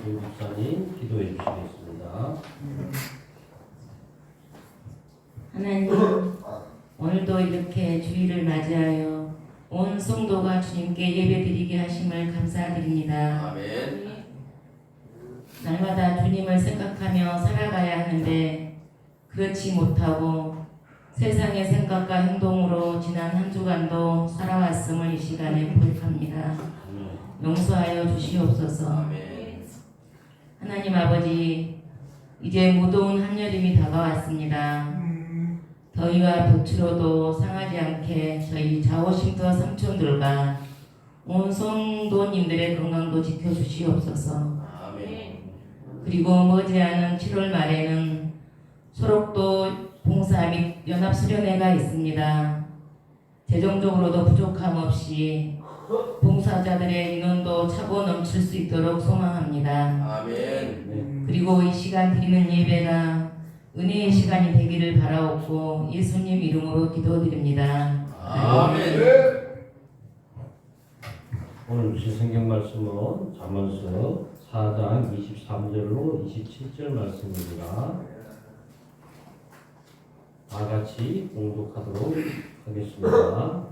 김국사님 기도해 주시겠습니다. 하나님, 오늘도 이렇게 주일을 맞이하여 온 성도가 주님께 예배드리게 하심을 감사드립니다. 아멘. 날마다 주님을 생각하며 살아가야 하는데 그렇지 못하고 세상의 생각과 행동으로 지난 한 주간도 살아왔음을 이 시간에 고백합니다. 용서하여 주시옵소서. 아멘. 하나님 아버지, 이제 무더운 한여름이 다가왔습니다. 더위와 도치로도 상하지 않게 저희 자오심터 삼촌들과 온 성도님들의 건강도 지켜주시옵소서. 아멘. 그리고 머지않은 7월 말에는 소록도 봉사 및 연합수련회가 있습니다. 재정적으로도 부족함 없이 봉사자들의 인원도 차고 넘칠 수 있도록 소망합니다. 아멘. 그리고 이 시간 드리는 예배가 은혜의 시간이 되기를 바라옵고 예수님 이름으로 기도드립니다. 아멘. 오늘 주신 성경 말씀은 잠언서 4장 23절로 27절 말씀입니다. 다 같이 공독하도록 하겠습니다.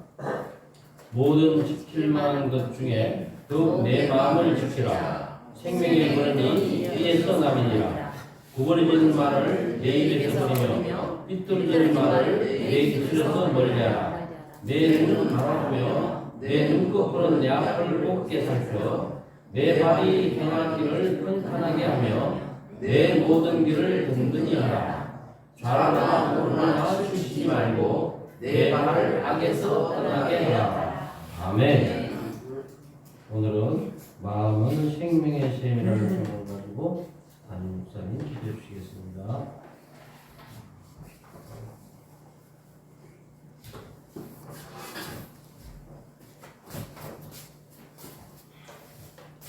모든 지킬 만한 것 중에 더욱 내 마음을 지키라. 생명의 근원이 이에서 남이니라. 구부러지는 말을 내 입에서 버리며 삐뚤어지는 말을 내 입술에서 멀리 하라. 내 눈은 바라보며 내 눈꺼풀은 내 앞을 곱게 살펴 내 발이 행할 길을 평탄하게 하며 내 모든 길을 든든히 하라. 좌로나 우로나 치우치지 말고 내 발을 악에서 떠나게 하라. 아멘. 오늘은 마음은 생명의 셈이라는 제목을 가지고 담임 목사님 기도해 주시겠습니다.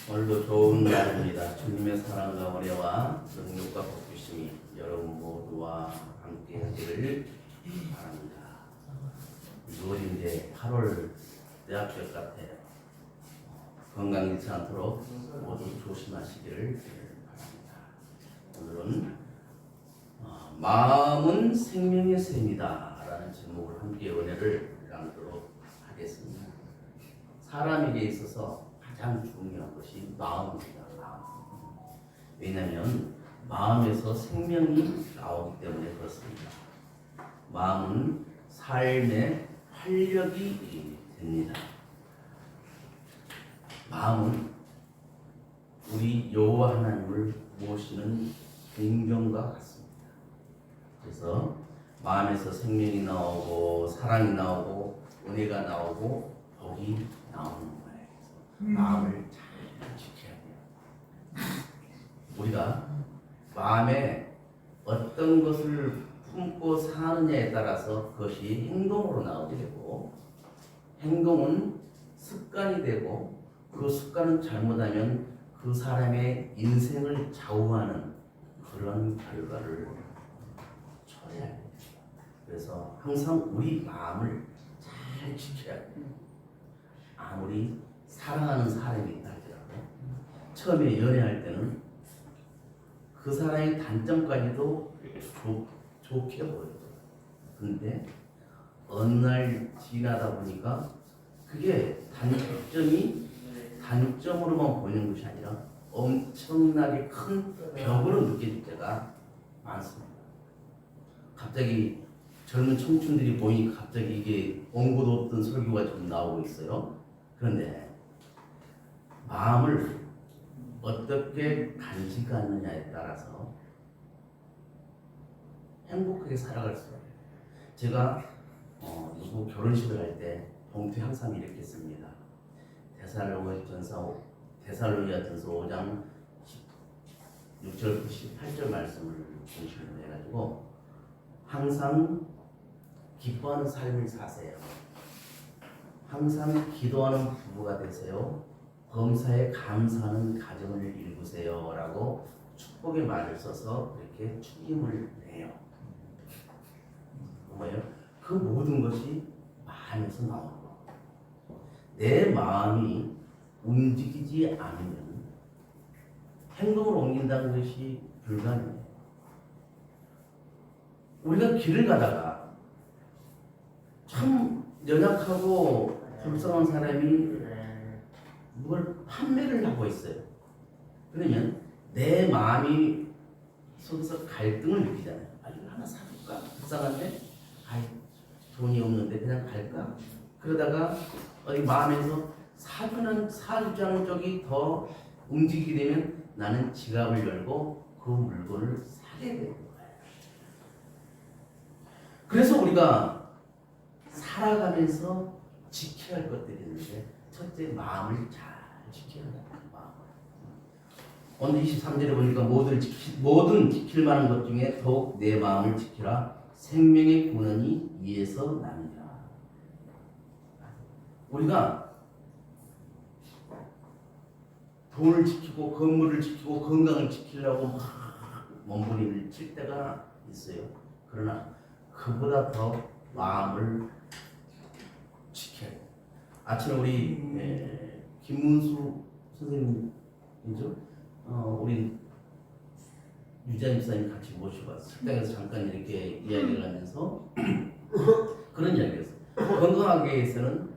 오늘도 좋은 날입니다. 주님의 사랑과 은혜와 능력과 복주심이 여러분 모두와 함께 하기를 바랍니다. 6월인데 8월 대학교 같아요. 건강 잃지 않도록 모두 조심하시기를 바랍니다. 오늘은 마음은 생명의 셈이다 라는 제목을 함께 은혜를 나누도록 하겠습니다. 사람에게 있어서 가장 중요한 것이 마음입니다. 마음. 왜냐하면 마음에서 생명이 나오기 때문에 그렇습니다. 마음은 삶의 활력이 됩니다. 마음은 우리 여호와 하나님을 모시는 공경과 같습니다. 그래서 마음에서 생명이 나오고 사랑이 나오고 은혜가 나오고 복이 나오는 거예요. 마음을 잘 지켜야 돼요. 우리가 마음에 어떤 것을 품고 사느냐에 따라서 그것이 행동으로 나오게 되고, 행동은 습관이 되고, 그 습관은 잘못하면 그 사람의 인생을 좌우하는 그런 결과를 초래해야 됩니다. 그래서 항상 우리 마음을 잘 지켜야 돼요. 아무리 사랑하는 사람이 있다 할지라도 처음에 연애할 때는 그 사람의 단점까지도 좋게 보여요. 근데 어느 날 지나다 보니까 그게 단점이 단점으로만 보이는 것이 아니라 엄청나게 큰 벽으로 느껴질 때가 많습니다. 갑자기 젊은 청춘들이 보이니까 갑자기 이게 원고도 없던 설교가 좀 나오고 있어요. 그런데 마음을 어떻게 간직하느냐에 따라서 행복하게 살아갈 수 있어요. 제가 누구 결혼식을 할 때 봉투에 항상 이렇게 씁니다. 데살로니가전서 5장 6절부터 18절 말씀을 중심으로 해가지고 항상 기뻐하는 삶을 사세요. 항상 기도하는 부부가 되세요. 범사에 감사하는 가정을 일구세요 라고 축복의 말을 써서 이렇게 축임을 내요. 뭐예요? 그 모든 것이 마음에서 나오는 거. 내 마음이 움직이지 않으면 행동으로 옮긴다는 것이 불가능해요. 우리가 길을 가다가 참 연약하고 불쌍한 사람이 뭘 판매를 하고 있어요. 그러면 내 마음이 속에서 갈등을 느끼잖아요. 아, 이거 하나 사줄까? 불쌍한데? 아이, 돈이 없는데 그냥 갈까? 그러다가 어디 마음에서 사주지 않은 쪽이 더 움직이게 되면 나는 지갑을 열고 그 물건을 사게 되는 거예요. 그래서 우리가 살아가면서 지켜야 할 것들이 있는데 첫째, 마음을 잘 지켜야 한다. 마음. 오늘 23절에 보니까 모든 지킬 만한 것 중에 더욱 내 마음을 지키라. 생명의 근원이 이에서 나느니라. 우리가 돈을 지키고 건물을 지키고 건강을 지키려고 막 몸부림을 칠 때가 있어요. 그러나 그보다 더 마음을 지켜야 돼요. 아침에 우리 김문수 선생님이죠. 우리 유자 집사님 같이 모시고 왔어요. 식당에서 잠깐 이렇게 이야기를 하면서 그런 이야기를 했어요. 건강하게 위해서는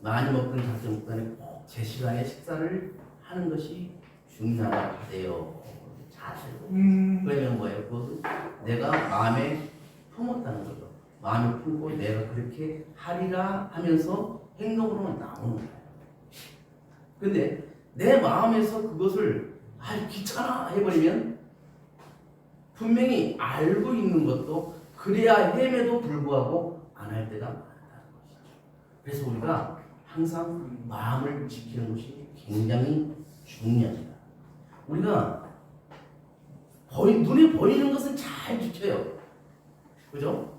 많이 먹든 작게 먹든 꼭 제 시간에 식사를 하는 것이 중요하대요. 잘 알고. 그러면 뭐예요? 그것은 내가 마음에 품었다는 거죠. 마음에 품고 내가 그렇게 하리라 하면서 행동으로 나오는 거예요. 근데 내 마음에서 그것을 귀찮아 해버리면 분명히 알고 있는 것도 그래야 햄에도 불구하고 안 할 때가 많다는 것이죠. 그래서 우리가 항상 마음을 지키는 것이 굉장히 중요합니다. 우리가 눈에 보이는 것은 잘 지켜요. 그죠?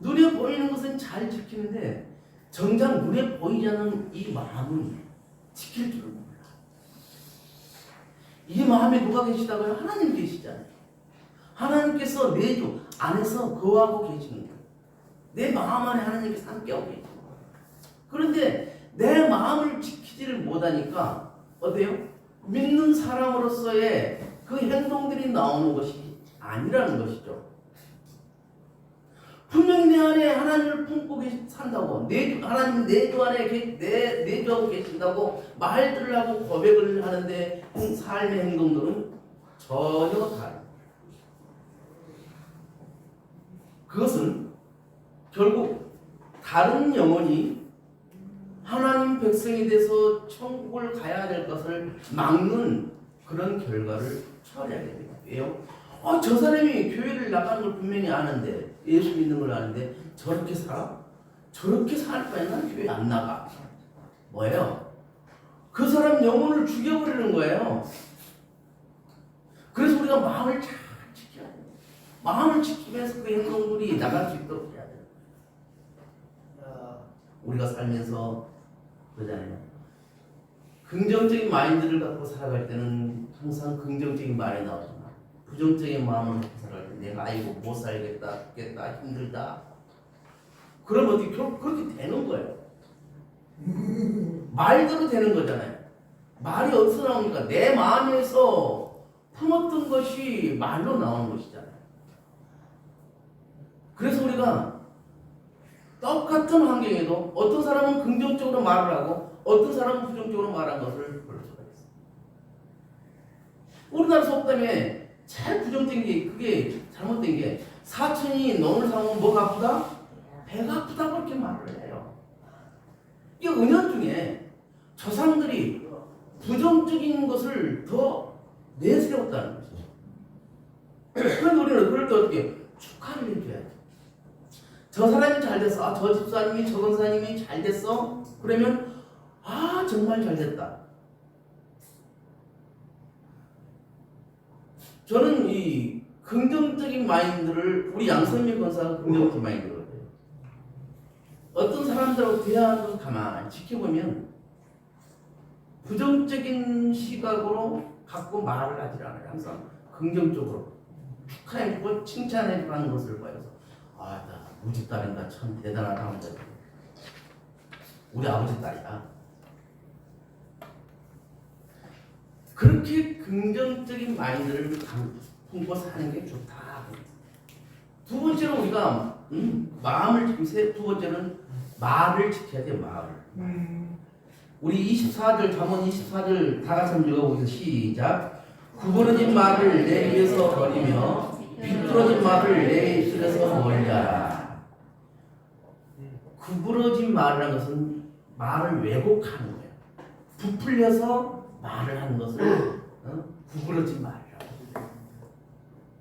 눈에 보이는 것은 잘 지키는데 정작 눈에 보이지 않는 이 마음은 지킬 줄을 몰라. 이 마음에 누가 계시다고요? 하나님 계시잖아요. 하나님께서 내 안에서 거하고 계시는 거예요. 내 마음 안에 하나님께서 함께하고 계시는 거예요. 그런데 내 마음을 지키지를 못하니까 어때요? 믿는 사람으로서의 그 행동들이 나오는 것이 아니라는 것이죠. 분명히 내 안에 하나님을 품고 산다고, 하나님 내주 안에 내주하고 계신다고 말들을 하고 고백을 하는데 삶의 행동들은 전혀 다릅니다. 그것은 결국 다른 영혼이 하나님 백성이 돼서 천국을 가야 될 것을 막는 그런 결과를 처리하게 됩니다. 왜요? 저 사람이 교회를 나가는 걸 분명히 아는데, 예수 믿는 걸 아는데 저렇게 살아? 저렇게 살 바에 난 교회 안 나가. 뭐예요? 그 사람 영혼을 죽여버리는 거예요. 그래서 우리가 마음을 잘 지켜야 돼요. 마음을 지키면서 그 행동들이 나갈 수 있도록 해야 돼요. 우리가 살면서 그러잖아요. 긍정적인 마인드를 갖고 살아갈 때는 항상 긍정적인 말이 나오지만 부정적인 마음을 갖고 살아갈 때 내가 아이고 못 살겠다, 죽겠다, 힘들다. 그럼 어떻게 그렇게 되는 거예요. 말대로 되는 거잖아요. 말이 어디서 나오니까 내 마음에서 품었던 것이 말로 나오는 것이잖아요. 그래서 우리가 똑같은 환경에도 어떤 사람은 긍정적으로 말을 하고 어떤 사람은 부정적으로 말한 것을 볼 수가 있어요. 우리나라 속담에 제일 부정적인 게 그게 잘못된 게 사촌이 너를 사면 뭐가 아프다? 배가 아프다 그렇게 말을 해요. 이게 은연중에 조상들이 부정적인 것을 더 내세웠다는 것이죠. 그런데 우리는 그럴 때 어떻게 축하를 해줘야죠. 저 사람이 잘 됐어. 저 집사님이 저 권사님이 잘 됐어. 그러면 정말 잘 됐다. 저는 이 긍정적인 마인드를 우리 양선미 권사가 긍정적인 마인드거든요. 어떤 사람들하고 대화하는 걸 가만히 지켜보면 부정적인 시각으로 갖고 말을 하지 않아요. 항상 긍정적으로 축하해주고 칭찬해주고 하는 것을 봐요. 나 우리 딸인가 참 대단하다 합니다. 우리 아버지 딸이야. 그렇게 긍정 기본적인 마인드를 품고 사는 게 좋다. 두 번째로 우리가 마음을 지금 두 번째는 말을 지켜야 돼. 말을. 우리 24절 잠언 24절 다 같이 한번 읽어보겠습니다. 시작. 구부러진 말을 내 입에서 버리며 비뚤어진 말을 내 입술에서 멀리하라. 구부러진 말이라는 것은 말을 왜곡하는 거예요. 부풀려서 말을 하는 것을 구부러진 말이라고.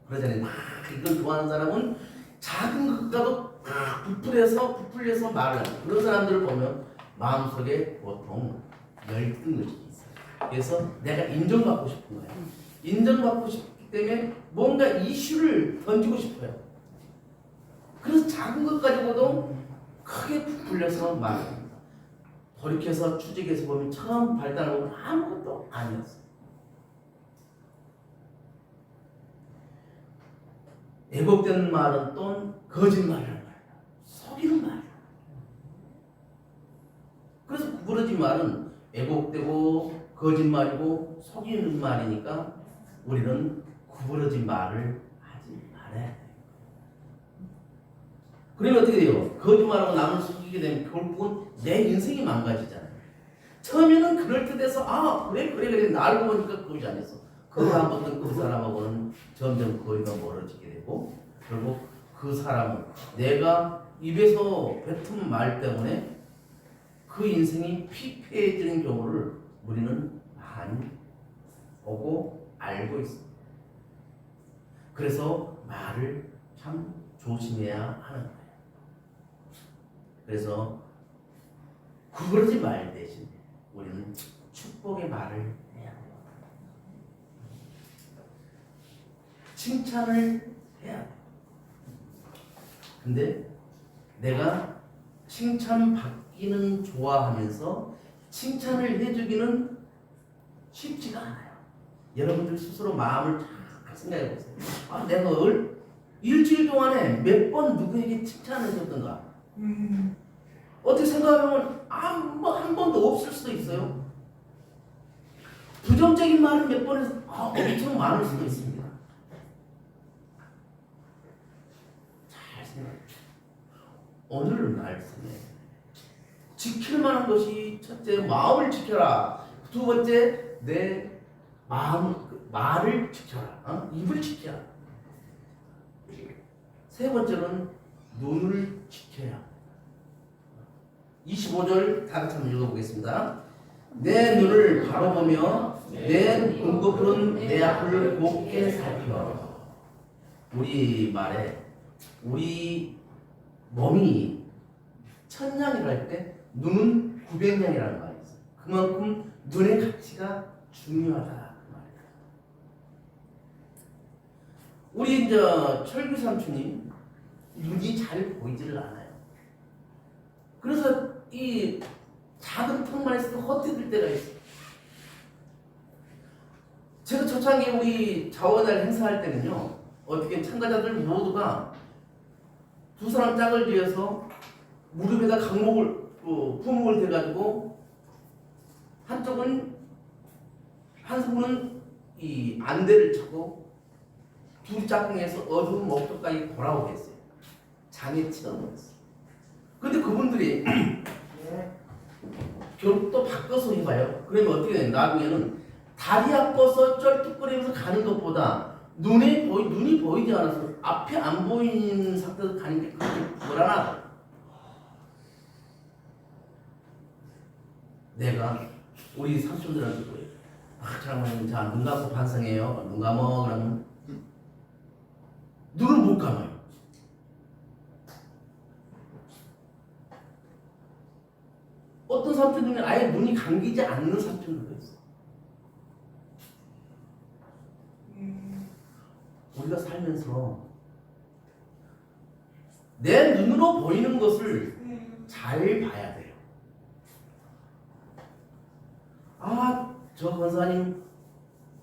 그러잖아요. 이걸 좋아하는 사람은 작은 것과도 부풀려서 말을 하는 그런 사람들을 보면 마음속에 보통 열등의식이 있어요. 그래서 내가 인정받고 싶은 거예요. 인정받고 싶기 때문에 뭔가 이슈를 던지고 싶어요. 그래서 작은 것 가지고도 크게 부풀려서 말합니다. 돌이켜서 추적해서 보면 처음 발달하고 아무것도 아니었어요. 왜곡된 말은 또 거짓말이라는 말이에요. 속이는 말이에요. 그래서 구부러진 말은 왜곡되고 거짓말이고 속이는 말이니까 우리는 구부러진 말을 하지 말아야 돼요. 그러면 어떻게 돼요? 거짓말하고 남을 속이게 되면 결국은 내 인생이 망가지잖아요. 처음에는 그럴듯해서 그래 나 알고 보니까 그것이 아니었어. 그 다음부터 그 사람하고는 점점 거리가 멀어지게 되고 결국 그 사람은 내가 입에서 뱉은 말 때문에 그 인생이 피폐해지는 경우를 우리는 많이 보고 알고 있습니다. 그래서 말을 참 조심해야 하는 거예요. 그래서 구부러진 말 대신 우리는 축복의 말을 해야 돼요. 칭찬을 해야 돼요. 근데 내가 칭찬받기는 좋아하면서 칭찬을 해주기는 쉽지가 않아요. 여러분들 스스로 마음을 잘 생각해 보세요. 내가 일주일 동안에 몇 번 누구에게 칭찬을 해줬던가? 어떻게 생각하면 한 번도 없을 수도 있어요. 부정적인 말을 몇 번 해서 엄청 많을 수도 있습니다. 잘 생각해. 오늘 말씀에 지킬 만한 것이 첫째 마음을 지켜라. 두 번째 내 말을 지켜라. 입을 지켜라. 세 번째는 눈을 지켜야. 25절 다 같이 한번 읽어보겠습니다. 내 눈을 바로 보며 내 눈꺼풀은 내 앞을 곱게 살펴. 우리 말에 우리 몸이 천냥이라 할 때 눈은 900냥이라는 말이 있어요. 그만큼 눈의 가치가 중요하다 그 말이에요. 우리 이제 철규 삼촌이 눈이 잘 보이지를 않아요. 그래서 이 작은 턱만 있어도 헛디딜 때가 있어요. 제가 초창기 우리 자원을 행사할 때는요, 어떻게 참가자들 모두가 두 사람 짝을 지어서 무릎에다 부목을 대가지고 한쪽은 한 분은 이 안대를 차고 둘이 짝꿍해서 어두운 목표까지 돌아오게 했어요. 장애처럼 했어요. 그런데 그분들이 결국 또 바꿔서 해봐요. 그러면 어떻게 돼요? 나중에는 다리 아파서 쩔뚝거리면서 가는 것보다 눈이 보이지 않아서 앞에 안 보이는 상태에서 가는 게 그렇게 불안하다. 내가 우리 삼촌들한테 뭐예요? 장모님 자 눈 감고 반성해요. 눈 감어. 그러면 눈을 못 감아요. 어떤 삼촌들은 아예 눈이 감기지 않는 삼촌들도 있어. 우리가 살면서 내 눈으로 보이는 것을 잘 봐야 돼요. 저 권사님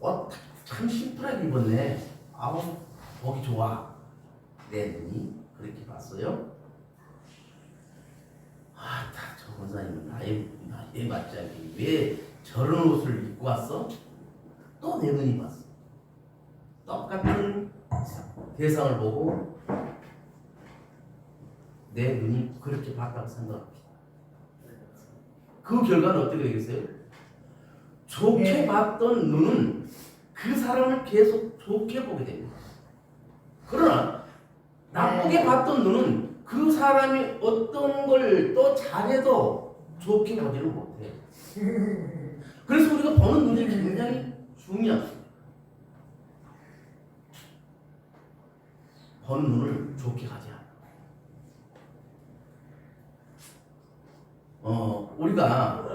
옷 참 심플하게 입었네. 보기 좋아. 내 눈이 그렇게 봤어요? 저 권사님은 나에 맞지 않게 왜 저런 옷을 입고 왔어? 또 내 눈이 봤어. 똑같은 대상을 보고 내 눈이 그렇게 봤다고 생각합니다. 그 결과는 어떻게 되겠어요? 좋게 네. 봤던 눈은 그 사람을 계속 좋게 보게 됩니다. 그러나 나쁘게 네. 봤던 눈은 그 사람이 어떤 걸 또 잘해도 좋게 보지를 못해요. 그래서 우리가 보는 눈이 굉장히 중요합니다. 보는 눈을 좋게 가져야 합니다. 우리가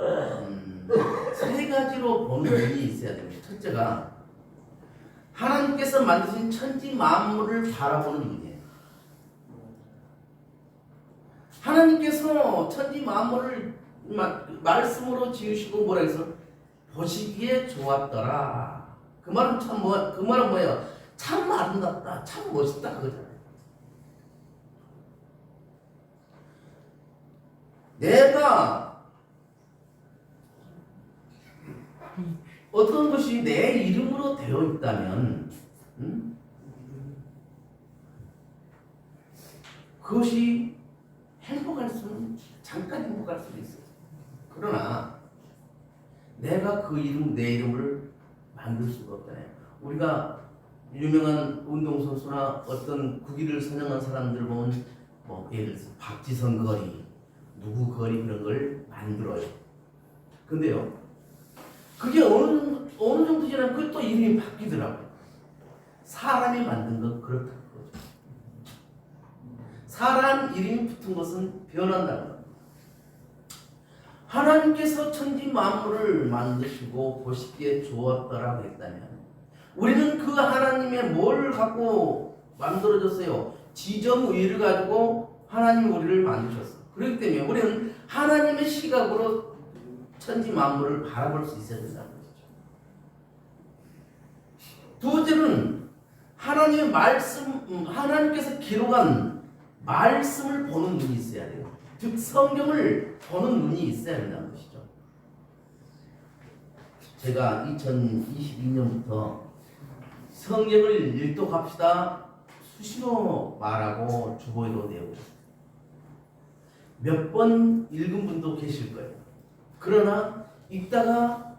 세 가지로 보는 눈이 있어야 됩니다. 첫째가 하나님께서 만드신 천지 만물을 바라보는 눈이에요. 하나님께서 천지 만물을 말씀으로 지으시고 뭐라 해서 보시기에 좋았더라. 그 말은 그 말은 뭐예요? 참 아름답다, 참 멋있다 그거잖아요. 내가 어떤 것이 내 이름으로 되어 있다면, 그것이 행복할 수는 잠깐 행복할 수도 있어요. 그러나 내가 그 이름 내 이름을 만들 수가 없잖아요. 우리가 유명한 운동선수나 어떤 국위를 선양한 사람들 보면 뭐 예를 들어서 박지성 거리, 누구 거리 그런 걸 만들어요. 근데요, 그게 어느 정도 지나면 그게 또 이름이 바뀌더라고요. 사람이 만든 건 그렇다는 거죠. 사람 이름이 붙은 것은 변한다는 겁니다. 하나님께서 천지 만물을 만드시고 보시기에 좋았더라고 했다면 우리는 그 하나님의 뭘 갖고 만들어졌어요? 지정의를 가지고 하나님 우리를 만드셨어요. 그렇기 때문에 우리는 하나님의 시각으로 천지 만물을 바라볼 수 있어야 된다는 것이죠. 두 번째는 하나님의 말씀, 하나님께서 기록한 말씀을 보는 눈이 있어야 돼요. 즉 성경을 보는 눈이 있어야 된다는 것이죠. 제가 2022년부터 성경을 읽도갑시다 수시로 말하고 주보에도 내고 몇 번 읽은 분도 계실 거예요. 그러나 읽다가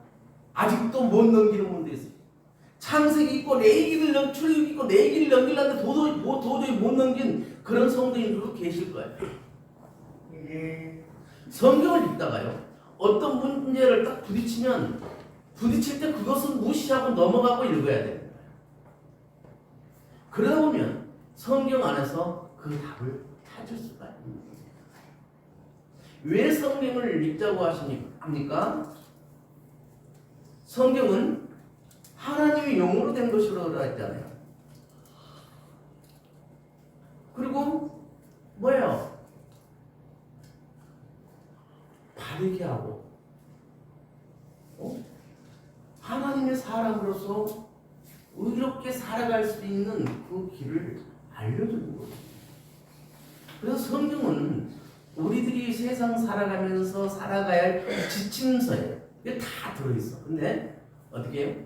아직도 못 넘기는 분도 있어요. 창세기 있고 레위기를 출애굽 있고 레위기를 넘기려는데 도저히 못 넘긴 그런 성도님들도 계실 거예요. 성경을 읽다가요, 어떤 문제를 딱 부딪힐 때 그것은 무시하고 넘어가고 읽어야 됩니다. 그러다 보면 성경 안에서 그 답을 찾을 수가 있는 거예요. 왜 성경을 읽자고 합니까? 성경은 하나님의 영으로 된 것이라고 했잖아요. 그리고 뭐예요? 바르게 하고 하나님의 사람으로서 의롭게 살아갈 수 있는 그 길을 알려주는 거예요. 그래서 성경은 우리들이 세상 살아가면서 살아가야 할 지침서예요. 이게 다 들어있어. 근데 어떻게 해요?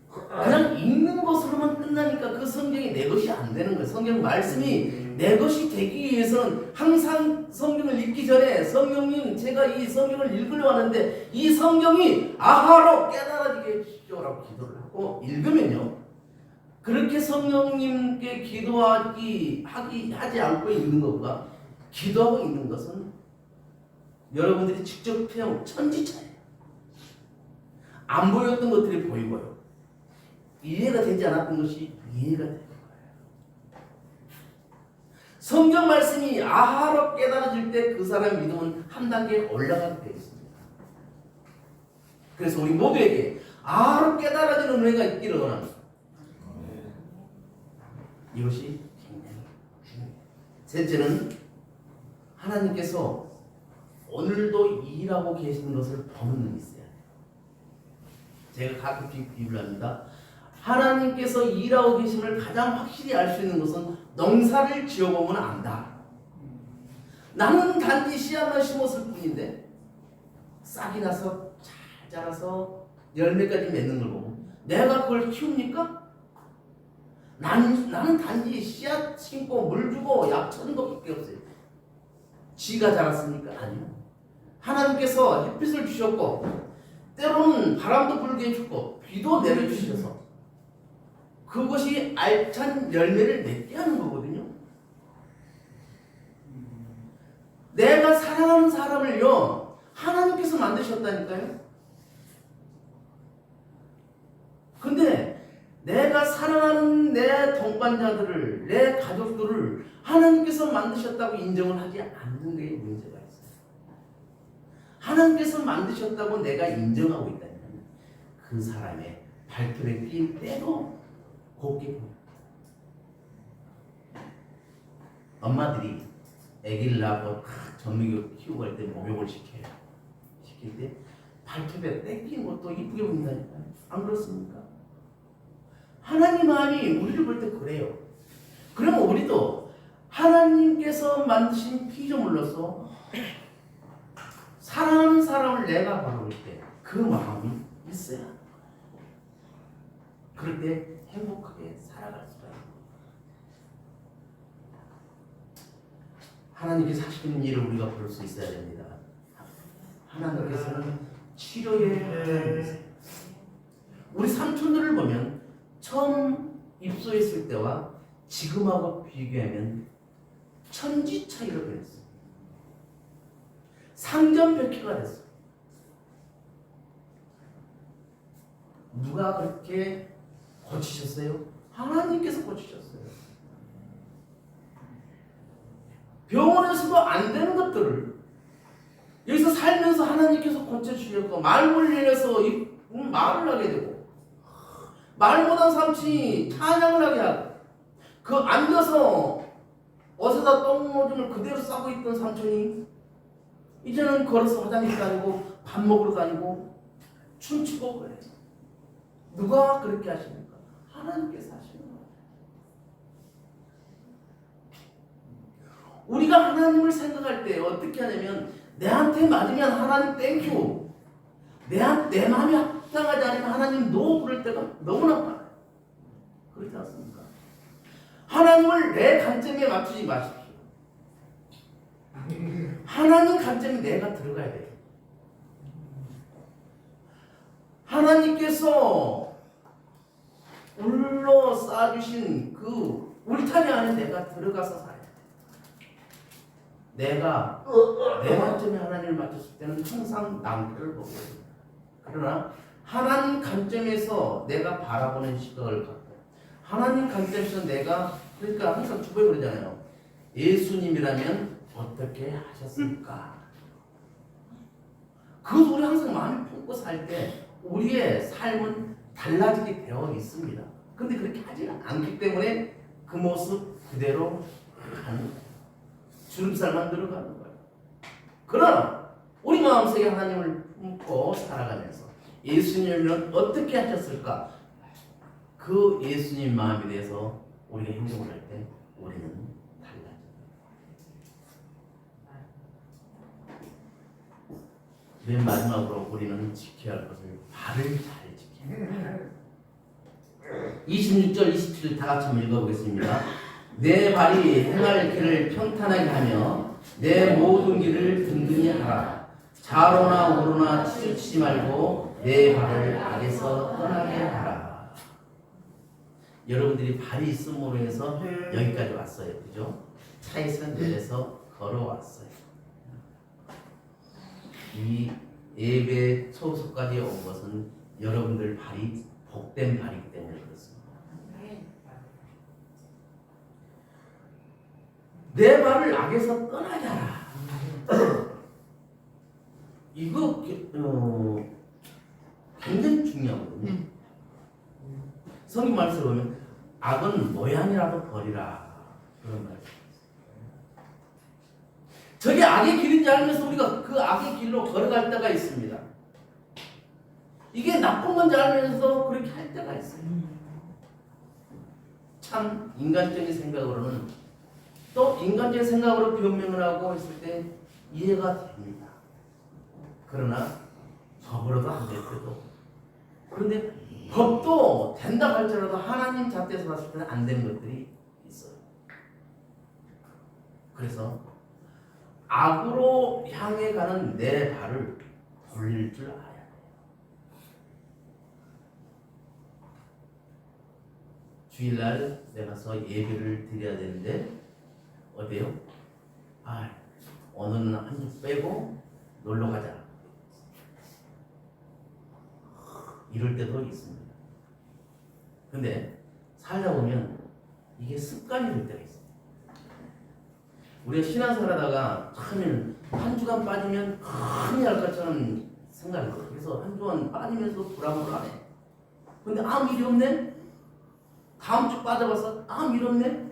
그냥 읽는 것으로만 끝나니까 그 성경이 내 것이 안 되는 거예요. 성경 말씀이 내 것이 되기 위해서는 항상 성경을 읽기 전에 성령님 제가 이 성경을 읽으려고 하는데 이 성경이 아하로 깨달아지게 해주시오라고 기도를 하고 읽으면요, 그렇게 성령님께 하지 않고 있는 것과 기도하고 있는 것은 여러분들이 직접 그냥 천지차예요. 안 보였던 것들이 보이고요, 이해가 되지 않았던 것이 이해가 되는 거예요. 성경 말씀이 아하로 깨달아질 때 그 사람의 믿음은 한 단계 올라가게 되어 있습니다. 그래서 우리 모두에게 아하로 깨달아지는 은혜가 있기를 원합니다. 이것이 굉장히 중요해요. 셋째는 하나님께서 오늘도 일하고 계시는 것을 보는 눈이 있어야 돼요. 제가 가끔 비유를 합니다. 하나님께서 일하고 계심을 가장 확실히 알 수 있는 것은 농사를 지어보면 안다. 나는 단지 씨앗만 심었을 뿐인데 싹이 나서 잘 자라서 열매까지 맺는 걸 보고 내가 그걸 키웁니까? 나는 단지 씨앗 심고 물 주고 약 쳐준 것밖에 없어요. 지가 자랐습니까? 아니요. 하나님께서 햇빛을 주셨고 때로는 바람도 불게 해주고 비도 내려주셔서 그것이 알찬 열매를 맺게 하는 거거든요. 내가 사랑하는 사람을요 하나님께서 만드셨다니까요. 근데 내가 사랑하는 내 동반자들을, 내 가족들을 하나님께서 만드셨다고 인정을 하지 않는 게 문제가 있어요. 하나님께서 만드셨다고 내가 인정하고 있다면 그 사람의 발톱에 낀 때도 곱게 보여. 엄마들이 아기를 낳고 정밀교 키우고 할 때 목욕을 시켜요. 시킬 때 발톱에 떼낀 것도 이쁘게 보인다니까요. 안 그렇습니까? 하나님 마음이 우리를 볼 때 그래요. 그러면 우리도 하나님께서 만드신 피조물로서 사랑하는 사람을 내가 바라볼 때 그 마음이 있어야 그럴 때 행복하게 살아갈 수가 있는 거예요. 하나님께서 하시는 일을 우리가 볼 수 있어야 됩니다. 하나님께서는 치료의 하나님이세요. 우리 삼촌들을 보면 처음 입소했을 때와 지금하고 비교하면 천지 차이로 변했어요. 상전벽해가 됐어요. 누가 그렇게 고치셨어요? 하나님께서 고치셨어요. 병원에서도 안 되는 것들을 여기서 살면서 하나님께서 고쳐주셨고 말문리에서 말을 하게 되고 말 못한 삼촌이 찬양을 하게 하고 그 앉아서 옷에다 똥오줌을 그대로 싸고 있던 삼촌이 이제는 걸어서 화장실 다니고 밥 먹으러 다니고 춤추고 그래요. 누가 그렇게 하십니까? 하나님께서 하시는 거예요. 우리가 하나님을 생각할 때 어떻게 하냐면 내한테 맞으면 하나님 땡큐 내 마음이 합당하지 않으면 하나님 노 부를 때가 너무나 많아요. 그렇지 않습니까? 하나님을 내 관점에 맞추지 마십시오. 하나님 관점에 내가 들어가야 돼요. 하나님께서 울러 쌓아주신 그 울타리 안에 내가 들어가서 살아야 돼. 내가 내 관점에 하나님을 맞췄을 때는 항상 낭패를 보고 있습니다. 그러나 하나님 관점에서 내가 바라보는 시각을 갖고 하나님 관점에서 내가 그러니까 항상 주부에 그러잖아요. 예수님이라면 어떻게 하셨습니까? 그것도 우리 항상 마음에 품고 살 때 우리의 삶은 달라지게 되어 있습니다. 근데 그렇게 하지는 않기 때문에 그 모습 그대로 가는 거예요. 주름살만 들어가는 거예요. 그러나 우리 마음속에 하나님을 품고 살아가면서 예수님은 어떻게 하셨을까? 그 예수님 마음에 대해서 우리가 행동을 할 때 우리는 달라져요. 맨 마지막으로 우리는 지켜야 할 것을 발을 잘 지켜야 해요. 26절 27절 다 같이 한번 읽어보겠습니다. 내 발이 행할 길을 평탄하게 하며 내 모든 길을 든든히 하라. 좌로나 우로나 치우치지 말고 내 발을 악에서 떠나게 하라. 여러분들이 발이 있음으로 해서 여기까지 왔어요. 그죠? 차에서 내려서 걸어왔어요. 이 예배 초소까지 온 것은 여러분들 발이 복된 발이기 때문에 그렇습니다. 내 발을 악에서 떠나게 하라. 이거 굉장히 중요하거든요. 성경 말씀을 보면 악은 모양이라도 버리라 그런 말씀. 저게 악의 길인지 알면서 우리가 그 악의 길로 걸어갈 때가 있습니다. 이게 나쁜 건지 알면서 그렇게 할 때가 있어요. 참 인간적인 생각으로는 또 인간적인 생각으로 변명을 하고 했을 때 이해가 됩니다. 그러나 법으로도 안 될 때도 그런데 법도 된다 할지라도 하나님 잣대에서 봤을 때는 안 되는 것들이 있어요. 그래서 악으로 향해 가는 내 발을 돌릴 줄 알아야 돼요. 주일날 내가서 예배를 드려야 되는데 어때요? 오늘은 한 주 빼고 놀러 가자. 이럴 때도 있습니다. 근데 살다 보면 이게 습관이 될 때가 있어요. 우리가 신앙생활하다가 처음에는 한 주간 빠지면 큰일 날 것처럼 생각을 해요. 그래서 한 주간 빠지면서 불안불안해. 근데 아무 일이 없네? 다음 주 빠져봐서 아무 일 없네?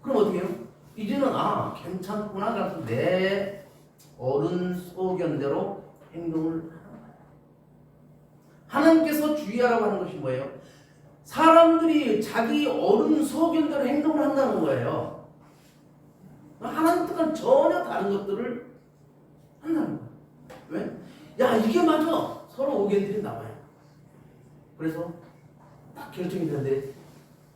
그럼 어떻게 해요? 이제는 괜찮구나. 그래서 내 어른 소견대로 행동을 하는 거예요. 하나님께서 주의하라고 하는 것이 뭐예요? 사람들이 자기 어른 소견대로 행동을 한다는 거예요. 하나님 뜻과는 전혀 다른 것들을 한다는 거예요. 왜? 야, 이게 맞아. 서로 의견들이 나와요. 그래서 딱 결정이 되는데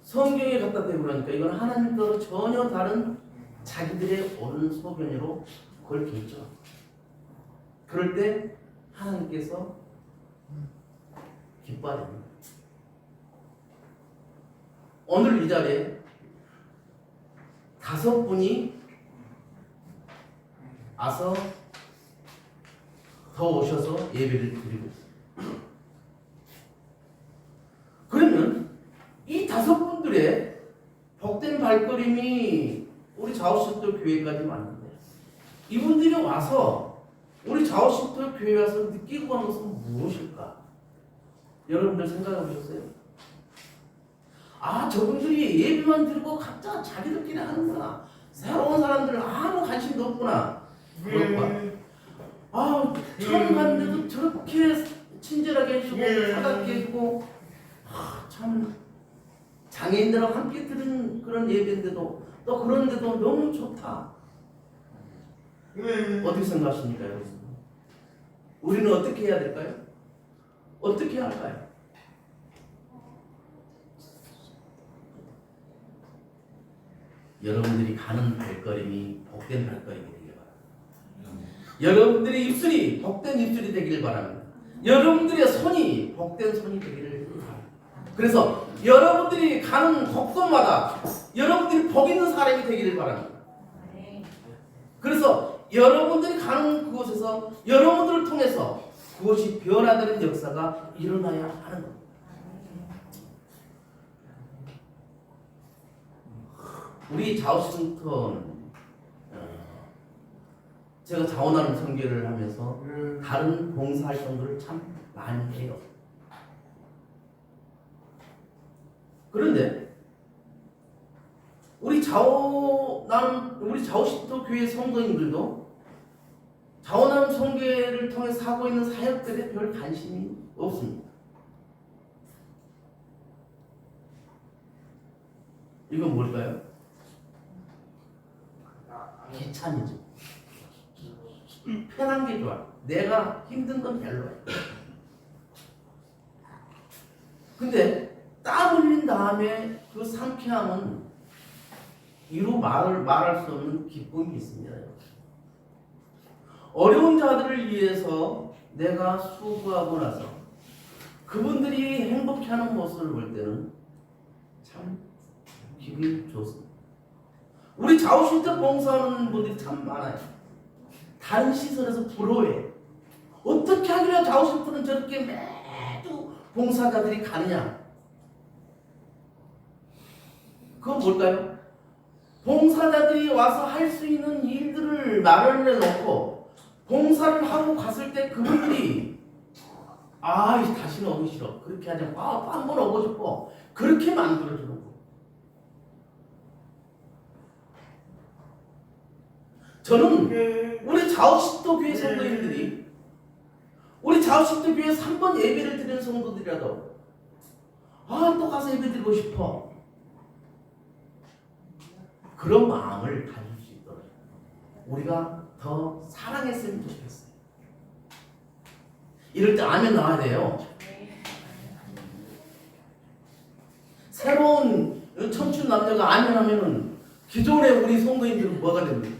성경에 갖다 대고 그러니까 이건 하나님 뜻과 전혀 다른 자기들의 옳은 소견으로 그걸 결정합니다. 그럴 때 하나님께서 기뻐하십니다. 오늘 이 자리에 5분이 와서 더 오셔서 예배를 드리고 있습니다. 그러면 이 5분들의 복된 발걸음이 우리 좌우신도 교회까지 왔는데 이분들이 와서 우리 좌우신도 교회에 와서 느끼고 간 것은 무엇일까? 여러분들 생각해 보셨어요? 저분들이 예배만 드리고 각자 자기들끼리 하는구나. 새로운 사람들 아무 관심도 없구나. 처음 갔는데도 저렇게 친절하게 해주고 사답게 해주고 참 장애인들하고 함께 들은 그런 예배인데도 또 그런데도 너무 좋다. 어떻게 생각하십니까, 여러분? 우리는 어떻게 해야 될까요? 어떻게 할까요? 여러분들이 가는 발걸음이 복된 발걸음이 되길 바랍니다. 여러분들의 입술이 복된 입술이 되기를 바랍니다. 여러분들의 손이 복된 손이 되기를 바랍니다. 그래서 여러분들이 가는 곳곳마다 여러분들이 복 있는 사람이 되기를 바랍니다. 그래서 여러분들이 가는 그곳에서 여러분들을 통해서 그것이 변화되는 역사가 일어나야 하는 겁니다. 우리 좌우신턴 제가 자원하는 선교를 하면서 다른 봉사활동들을 참 많이 해요. 그런데 우리 좌우신턴 교회 성도님들도 자원하는 선교를 통해서 하고 있는 사역들에 별 관심이 없습니다. 이건 뭘까요? 귀찮이죠. 편한 게 좋아. 내가 힘든 건 별로야. 근데 땀 흘린 다음에 그 상쾌함은 이루 말할 수 없는 기쁨이 있습니다. 어려운 자들을 위해서 내가 수고하고 나서 그분들이 행복해하는 모습을 볼 때는 참 기분이 좋습니다. 우리 좌우신턴 봉사하는 분들이 참 많아요. 다른 시선에서 부러워해. 어떻게 하길래 좌우신턴은 저렇게 매주 봉사자들이 가느냐? 그건 뭘까요? 봉사자들이 와서 할 수 있는 일들을 마련해 놓고 봉사를 하고 갔을 때 그분들이 다시는 오기 싫어. 그렇게 하자. 또 한 번 오고 싶어. 그렇게 만들어주는 거. 저는 우리 좌우신도 교회 성도님들이 우리 좌우신도 교회 3번 예배를 드리는 성도들이라도 또 가서 예배 드리고 싶어. 그런 마음을 가질 수 있도록 우리가 더 사랑했으면 좋겠어요. 이럴 때 아멘 나와야 돼요. 새로운 청춘 남녀가 아니라면은 기존의 우리 성도님들은 뭐가 됩니까?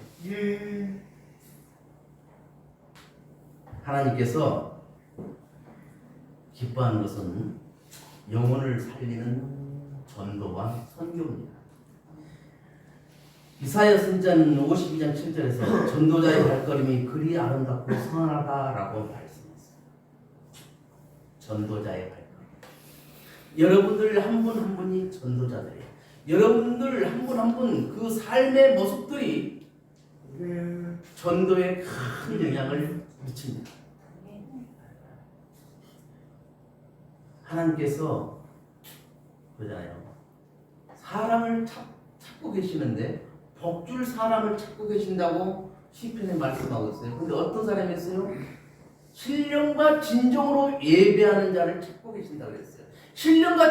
하나님께서 기뻐하는 것은 영혼을 살리는 전도와 선교입니다. 이사야 선지자는 52장 7절에서 전도자의 발걸음이 그리 아름답고 선하다라고 말씀했어요. 전도자의 발걸음. 여러분들 한 분 한 분이 전도자들이에요. 여러분들 한 분 한 분 그 삶의 모습들이 전도에 큰 영향을 미칩니다. 하나님께서 그러잖아요. 사람을 찾고 계시는데 복줄 사람을 찾고 계신다고 시편에 말씀하고 있어요. 근데 어떤 사람이었어요? 신령과 진정으로 예배하는 자를 찾고 계신다고 했어요. 신령과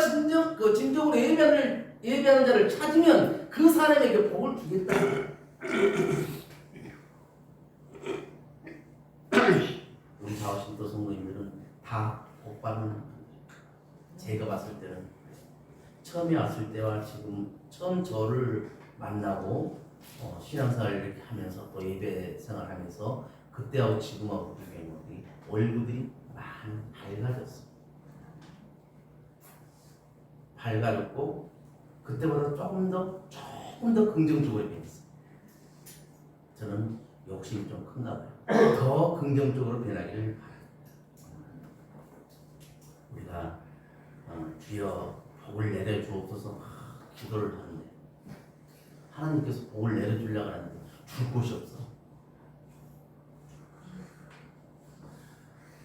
진정으로 예배하는 자를 찾으면 그 사람에게 복을 주겠다. 우리 자오신도 성도님들은 다 복받는 분이죠. 제가 봤을 때는 처음에 왔을 때와 지금 처음 저를 만나고 신앙생활 이렇게 하면서 또 예배 생활하면서 그때하고 지금하고 비교하면 얼굴들이 많이 밝아졌어요. 밝아졌고 그때보다 조금 더 긍정적으로 변했어요. 저는 욕심이 좀 큰가 봐요. 더 긍정적으로 변하기를 바랍니다. 우리가 주여 복을 내려주옵소서 기도를 하는데 하나님께서 복을 내려주려고 하는데 줄 곳이 없어.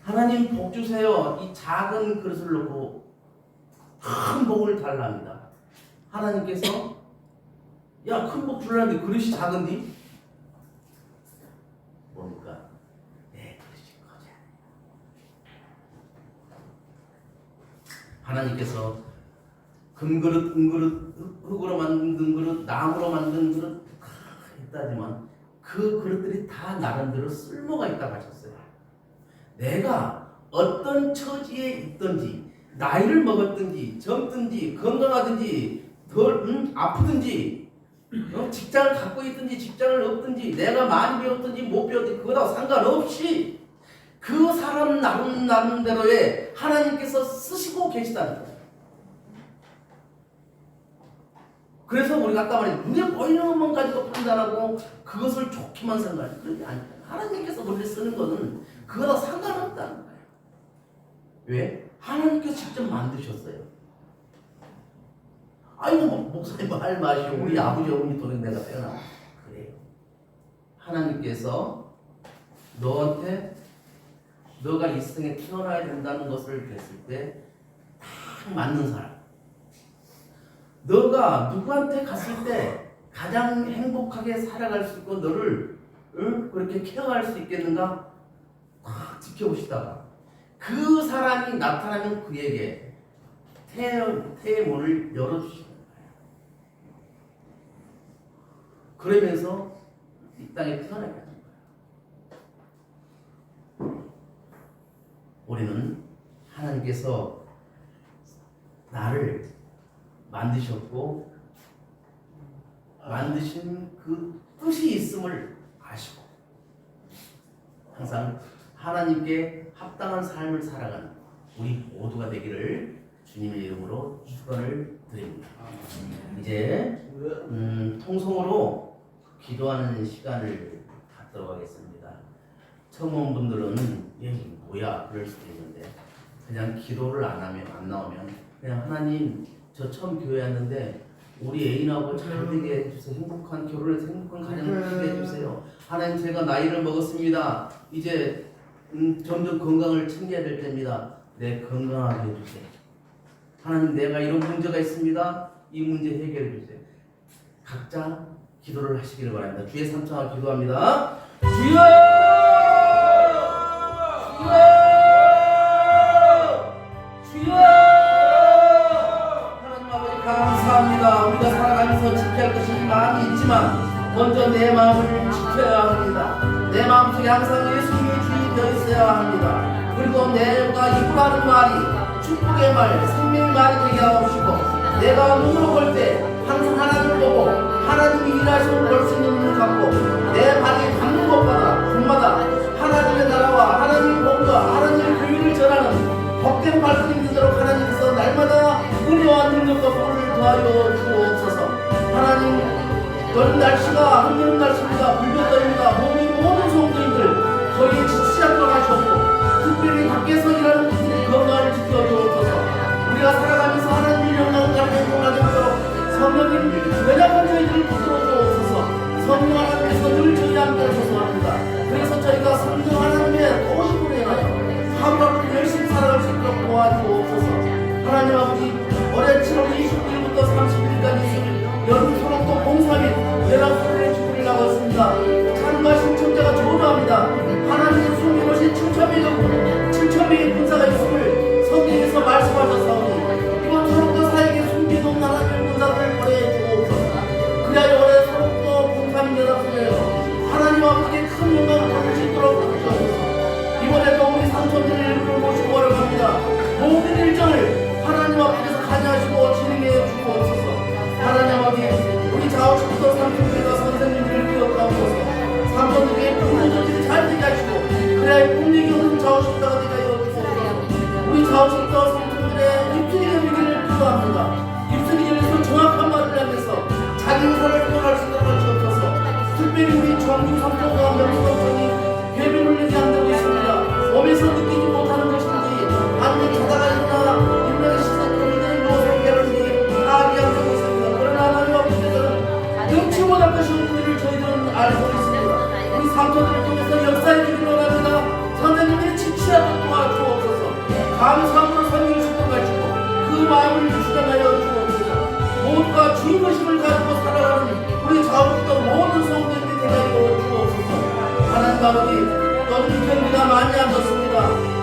하나님 복 주세요. 이 작은 그릇을 놓고 큰 복을 달랍니다. 하나님께서 야, 큰 복 주려는데 그릇이 작은디? 뭡니까? 내 그릇이 커져야 돼. 하나님께서 금그릇, 은그릇, 흙으로 만든 그릇, 나무로 만든 그릇 있다지만 그 그릇들이 다 나름대로 쓸모가 있다고 하셨어요. 내가 어떤 처지에 있든지 나이를 먹었든지 젊든지 건강하든지 덜 아프든지 직장을 갖고 있든지 직장을 없든지 내가 많이 배웠든지 못 배웠든지 그거랑 상관없이 그 사람 나름대로의 하나님께서 쓰시고 계시다는 거예요. 그래서 우리가 아까 말했 눈에 보이는 것만 가지고 판단하고 그것을 좋게만 생각하는 그런 게 아니에요. 하나님께서 우리를 쓰는 것은 그거랑 상관없다는 거예요. 왜? 하나님께서 직접 만드셨어요. 아이고 목사님 할 말이요. 우리 아버지 어머니 돈에 내가 태어나. 그래요. 하나님께서 너한테 너가 이 세상에 태어나야 된다는 것을 했을 때 딱 맞는 사람. 너가 누구한테 갔을 때 가장 행복하게 살아갈 수 있고 너를 그렇게 케어할 수 있겠는가? 딱 지켜보시다가 그 사람이 나타나면 그에게 태의 문을 열어주시는 거예요. 그러면서 이 땅에 태어나게 하는 거예요. 우리는 하나님께서 나를 만드셨고 만드신 그 뜻이 있음을 아시고 항상 하나님께 합당한 삶을 살아가는 우리 모두가 되기를 주님의 이름으로 축원을 드립니다. 이제 통성으로 기도하는 시간을 갖도록 하겠습니다. 처음 온 분들은 뭐야 그럴 수도 있는데 그냥 기도를 안 나오면 그냥 하나님 저 처음 교회 왔는데 우리 애인하고 잘 되게 해주세요. 행복한 결혼해서 행복한 가정을 크게 해주세요. 하나님 제가 나이를 먹었습니다. 이제 점점 건강을 챙겨야 될 때입니다. 내 건강하게 해주세요. 하나님 내가 이런 문제가 있습니다. 이 문제 해결해 주세요. 각자 기도를 하시기를 바랍니다. 주의 삼창을 기도합니다. 주여! 감사합니다. 우리가 살아가면서 지켜야 할 것이 많이 있지만 먼저 내 마음을 지켜야 합니다. 내 마음속에 항상 예수님이 주인이 되어 있어야 합니다. 그리고 내가 입으로 하는 말이 축복의 말, 생명의 말이 되게 하옵시고 내가 눈으로 볼 때 항상 하나님을 보고 하나님이 일하시는 볼 수 있는 눈을 갖고 내 발이 닿는 곳마다 하나님의 나라와 하나님의 복과 하나님의 교회를 전하는 복된 발걸음이 되도록 하나님께서 날마다 은혜와 능력과 복을 더하여 주옵소서. 하나님, 여름 날씨가 한여름 날씨입니다. 불볕더위입니다. 모든 성도님들 저희의 지치지 않도록 하시옵고 특별히 밖에서 일하는 분들의 건강을 지켜주옵소서. 우리가 살아가면서 하나님의 영광을 감당하게 하도록 성령님 연약한 저희들을 붙들어 주옵소서. 성령 하나님께서 늘 저희 함께 하셔서 합니다. 그래서 저희가 성령 하나님의 도우심으로 인하여 하루하루 열심히 살아갈 수 있도록 도와주옵소서. 하나님 아버지, 올해 7월 29일부터 30일까지 여름 소록도 봉사 및 연합소리의 주문을 나고 있습니다. 참가 신청자가 조도합니다. 하나님의 숨겨놓으신 7,000명의 군사가 있음을 성경에서 말씀하셨사오니 이번 소록도 사에게 숨겨놓은 하나님의 군사를 보내주옵소서. 그리하여 올해 소록도 봉사 및 연합소리에서 하나님 아버지께 큰 영광을 받을 수 있도록 하옵소서. 이번에도 우리 삼촌들의 일부를 모시고 걸어갑니다. 모든 일정을 하나님 앞에서 관여하시고 진행해 주옵소서. 하나님 아버지, 우리 좌우시부터 삼촌들과 선생님들을 기억하옵소서. 삼촌들에게 풍요조치를 잘 되게 하시고 그래야 풍력이 오는 좌우시부터가 되게 하여 주옵소서. 우리 좌우시부터 삼촌들의 입술이 되기를 기도합니다. 입술이 열려서 정확한 말을 하면서 자기 의사를 표현할 수 있도록 하시옵소서. 특별히 우리 정규 삼촌과 명수 삼촌이 괴를 흘리지 않고 있습니다. 몸에서 느끼지 못하는 것인지 아니면 자다가 일어나 시선으로 이들이 무엇을 깨는지 파악이 안 되고 있습니다. 그러나 하나님 아버지께서는 능치 못할 것이 없기를 저희들은 알고 있습니다. 우리 삼촌들을 통해서 역사해 주기를 원합니다. 선생님들이 지치지 않도록 도와주옵소서. 감사함으로 섬길 수 있도록 하시고 그 마음을 주장하여 주옵소서. 모두가 주인의식을 가지고 살아가는 우리 좌우부터 모든 성도들이 되게 하여 주옵소서. 하나님 아버지, 요즘 경기가 많이 안 좋습니다.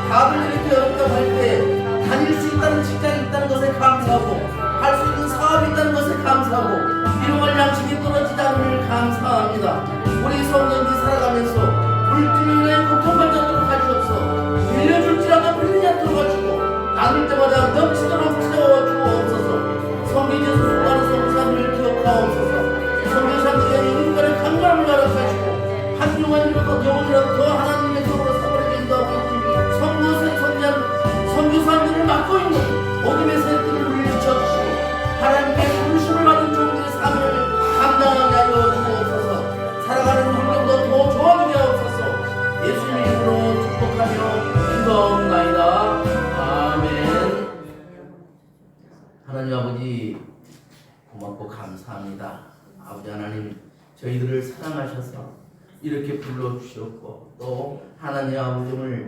다들 이렇게 어렵다고 할 때 다닐 수 있다는 직장이 있다는 것에 감사하고 할 수 있는 사업이 있다는 것에 감사하고 일용할 양식이 떨어지지 않음을 감사합니다. 우리 성도들이 살아가면서 불길로 인해 고통받지 않도록 하시옵소서. 빌려줄지라도 빌리지 않도록 하시고 나눌 때마다 넘치도록 채워주옵소서. 성기지에서 수고하는 성사님을 기억하옵소서. 성교사님의 인간의 강감을 허락하시고 한동안이라도 영원이라도 더 하나님의 쪽으로 사버리게 인도하고 선교사님들을 맡고 있는 어둠의 새들을 물리쳐주시고 하나님의 부르심을 받은 종들의 삶을 감당하게 하여 주옵소서. 살아가는 환경도 더 좋아지게 하옵소서. 예수님 이름으로 축복하며 기도하옵나이다. 아멘. 하나님 아버지, 고맙고 감사합니다. 아버지 하나님, 저희들을 사랑하셔서 이렇게 불러주셨고 또 하나님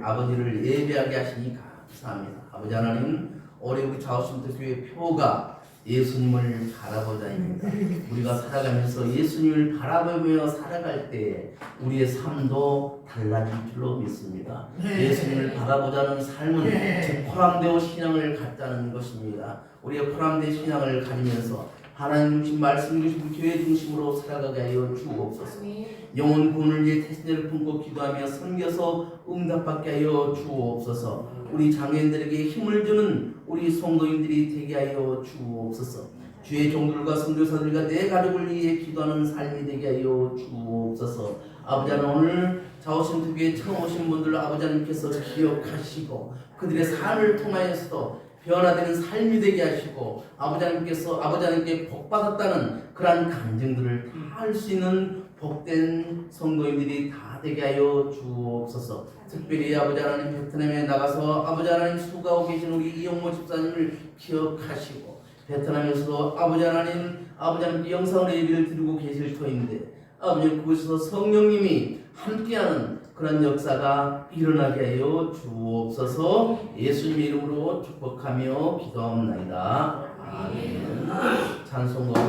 아버지를 예배하게 하시니 감사합니다. 아버지 하나님, 올해 우리 좌우심터 교회 표가 예수님을 바라보자입니다. 우리가 살아가면서 예수님을 바라보며 살아갈 때 우리의 삶도 달라질 줄로 믿습니다. 예수님을 바라보자는 삶은 즉 포함되어 신앙을 갖자는 것입니다. 우리의 포함된 신앙을 가지면서 하나님 중심, 말씀 중심, 교회 중심으로 살아가게 하여 주옵소서. 영혼 구원을 위해 태신을 품고 기도하며 섬겨서 응답받게 하여 주옵소서. 우리 장애인들에게 힘을 주는 우리 성도인들이 되게 하여 주옵소서. 주의 종들과 선교사들과 내 가족을 위해 기도하는 삶이 되게 하여 주옵소서. 아버지 하나님, 오늘 좌우심터 교회에 처음 오신 분들 아버지 하나님께서 기억하시고 그들의 삶을 통하여서도 변화되는 삶이 되게 하시고 아버지 하나님께 복받았다는 그러한 감정들을 다 할 수 있는 복된 성도인들이 다 되게 하여 주옵소서. 특별히 아버지 하나님, 베트남에 나가서 아버지 하나님 수고하고 계신 우리 이영모 집사님을 기억하시고 베트남에서도 아버지 하나님께 영상으로 예배를 드리고 계실 터인데 아버지 그곳에서 성령님이 함께하는 그런 역사가 일어나게 하여 주옵소서. 예수님의 이름으로 축복하며 기도합니다. 아멘. 찬송가